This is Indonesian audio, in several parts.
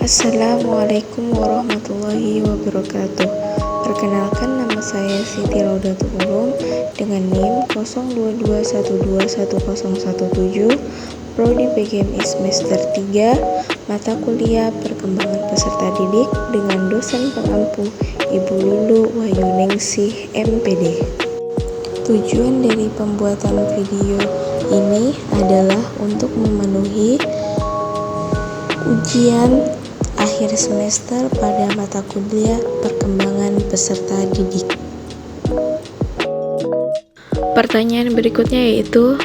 Assalamualaikum warahmatullahi wabarakatuh. Perkenalkan, nama saya Siti Raudatul Ulum dengan NIM 0221210017, Prodi PGMI semester 3, mata kuliah Perkembangan Peserta Didik dengan dosen pengampu Ibu Lulu Wahyuningsih MPD. Tujuan dari pembuatan video ini adalah untuk memenuhi ujian akhir semester pada mata kuliah Perkembangan Peserta Didik. Pertanyaan berikutnya yaitu,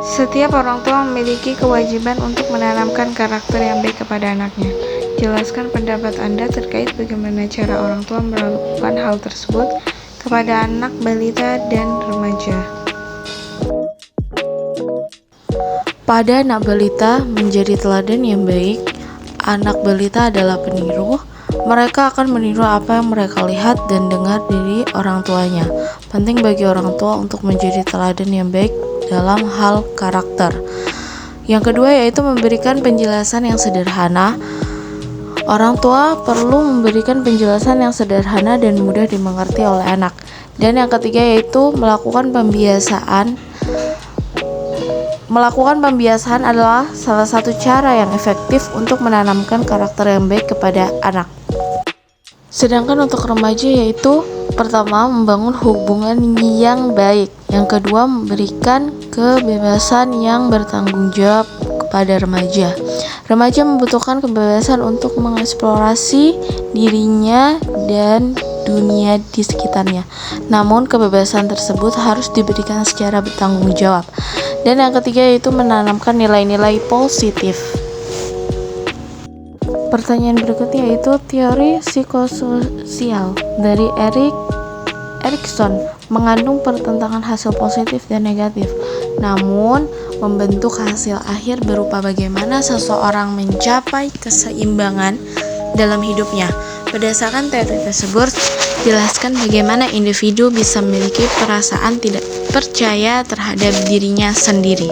setiap orang tua memiliki kewajiban untuk menanamkan karakter yang baik kepada anaknya. Jelaskan pendapat Anda terkait bagaimana cara orang tua melakukan hal tersebut kepada anak balita dan remaja. Pada anak balita, menjadi teladan yang baik. Anak balita adalah peniru. Mereka akan meniru apa yang mereka lihat dan dengar dari orang tuanya. Penting bagi orang tua untuk menjadi teladan yang baik dalam hal karakter. Yang kedua yaitu memberikan penjelasan yang sederhana. Orang tua perlu memberikan penjelasan yang sederhana dan mudah dimengerti oleh anak. Dan yang ketiga yaitu melakukan pembiasaan. Melakukan pembiasaan adalah salah satu cara yang efektif untuk menanamkan karakter yang baik kepada anak. Sedangkan untuk remaja yaitu, pertama, membangun hubungan yang baik. Yang kedua, memberikan kebebasan yang bertanggung jawab kepada remaja. Remaja membutuhkan kebebasan untuk mengeksplorasi dirinya dan dunia di sekitarnya. Namun kebebasan tersebut harus diberikan secara bertanggung jawab. Dan yang ketiga yaitu menanamkan nilai-nilai positif. Pertanyaan berikutnya yaitu teori psikososial dari Erikson mengandung pertentangan hasil positif dan negatif. Namun membentuk hasil akhir berupa bagaimana seseorang mencapai keseimbangan dalam hidupnya. Berdasarkan teori tersebut, jelaskan bagaimana individu bisa memiliki perasaan tidak percaya terhadap dirinya sendiri.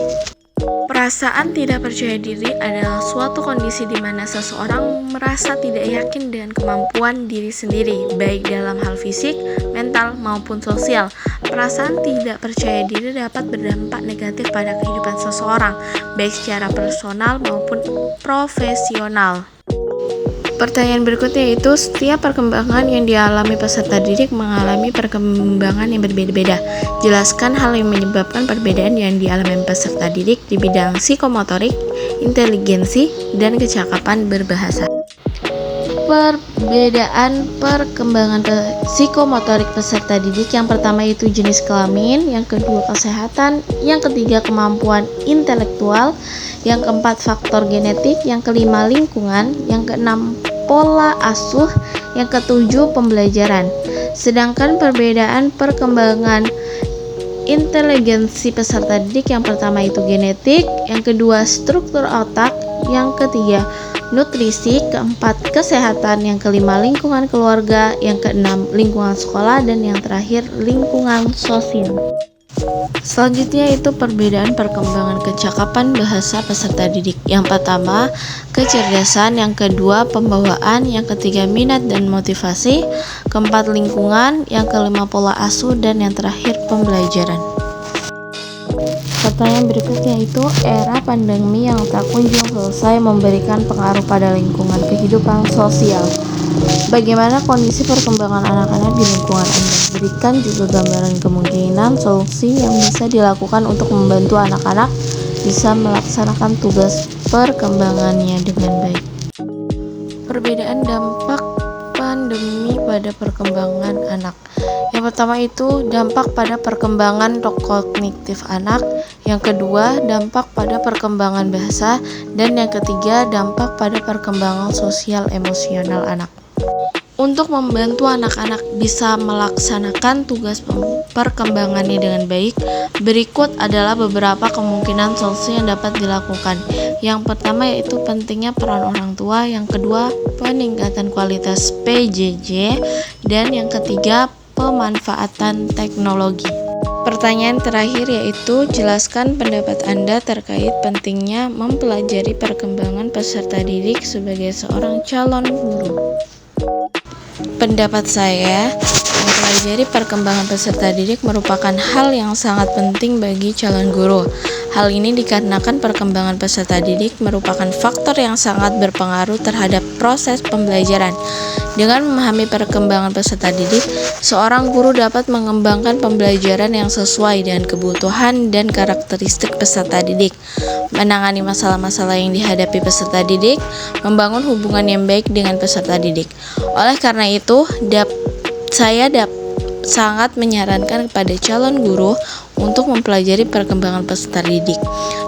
Perasaan tidak percaya diri adalah suatu kondisi di mana seseorang merasa tidak yakin dengan kemampuan diri sendiri, baik dalam hal fisik, mental, maupun sosial. Perasaan tidak percaya diri dapat berdampak negatif pada kehidupan seseorang, baik secara personal maupun profesional. Pertanyaan berikutnya yaitu, setiap perkembangan yang dialami peserta didik mengalami perkembangan yang berbeda-beda. Jelaskan hal yang menyebabkan perbedaan yang dialami peserta didik di bidang psikomotorik, inteligensi, dan kecakapan berbahasa. Perbedaan perkembangan psikomotorik peserta didik, yang pertama itu jenis kelamin, yang kedua kesehatan, yang ketiga kemampuan intelektual, yang keempat faktor genetik, yang kelima lingkungan, yang keenam pola asuh, yang ketujuh pembelajaran. Sedangkan perbedaan perkembangan inteligensi peserta didik, yang pertama itu genetik, yang kedua struktur otak, yang ketiga nutrisi, keempat kesehatan, yang kelima lingkungan keluarga, yang keenam lingkungan sekolah, dan yang terakhir lingkungan sosial. Selanjutnya itu perbedaan perkembangan kecakapan bahasa peserta didik. Yang pertama kecerdasan, yang kedua pembawaan, yang ketiga minat dan motivasi, keempat lingkungan, yang kelima pola asuh, dan yang terakhir pembelajaran. Pertanyaan berikutnya itu, era pandemi yang tak kunjung selesai memberikan pengaruh pada lingkungan kehidupan sosial. Bagaimana kondisi perkembangan anak-anak di lingkungan Anda? Berikan juga gambaran kemungkinan solusi yang bisa dilakukan untuk membantu anak-anak bisa melaksanakan tugas perkembangannya dengan baik. Perbedaan dampak pandemi pada perkembangan anak. Yang pertama itu dampak pada perkembangan kognitif anak, yang kedua dampak pada perkembangan bahasa, dan yang ketiga dampak pada perkembangan sosial emosional anak. Untuk membantu anak-anak bisa melaksanakan tugas perkembangannya dengan baik, berikut adalah beberapa kemungkinan solusi yang dapat dilakukan. Yang pertama yaitu pentingnya peran orang tua, yang kedua peningkatan kualitas PJJ, dan yang ketiga pemanfaatan teknologi. Pertanyaan terakhir yaitu jelaskan pendapat Anda terkait pentingnya mempelajari perkembangan peserta didik sebagai seorang calon guru. Pendapat saya, mempelajari perkembangan peserta didik merupakan hal yang sangat penting bagi calon guru. Hal ini dikarenakan perkembangan peserta didik merupakan faktor yang sangat berpengaruh terhadap proses pembelajaran. Dengan memahami perkembangan peserta didik, seorang guru dapat mengembangkan pembelajaran yang sesuai dengan kebutuhan dan karakteristik peserta didik, menangani masalah-masalah yang dihadapi peserta didik, membangun hubungan yang baik dengan peserta didik. Oleh karena itu, saya sangat menyarankan kepada calon guru untuk mempelajari perkembangan peserta didik.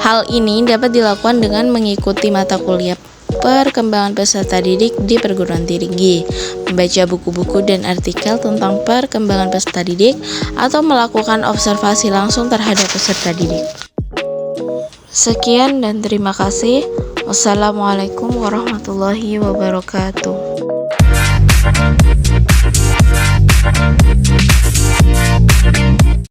Hal ini dapat dilakukan dengan mengikuti mata kuliah perkembangan peserta didik di perguruan tinggi, membaca buku-buku dan artikel tentang perkembangan peserta didik, atau melakukan observasi langsung terhadap peserta didik. Sekian dan terima kasih. Wassalamualaikum warahmatullahi wabarakatuh.